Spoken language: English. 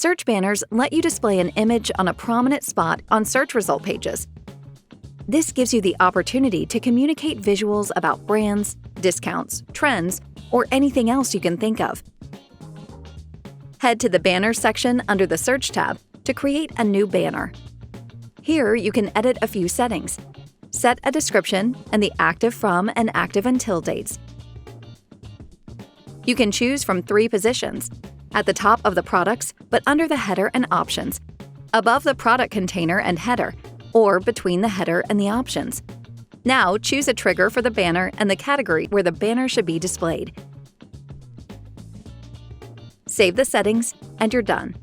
Search banners let you display an image on a prominent spot on search result pages. This gives you the opportunity to communicate visuals about brands, discounts, trends, or anything else you can think of. Head to the Banners section under the Search tab to create a new banner. Here you can edit a few settings. Set a description and the active from and active until dates. You can choose from 3 positions: at the top of the products, but under the header and options, above the product container and header, or between the header and the options. Now choose a trigger for the banner and the category where the banner should be displayed. Save the settings, and you're done.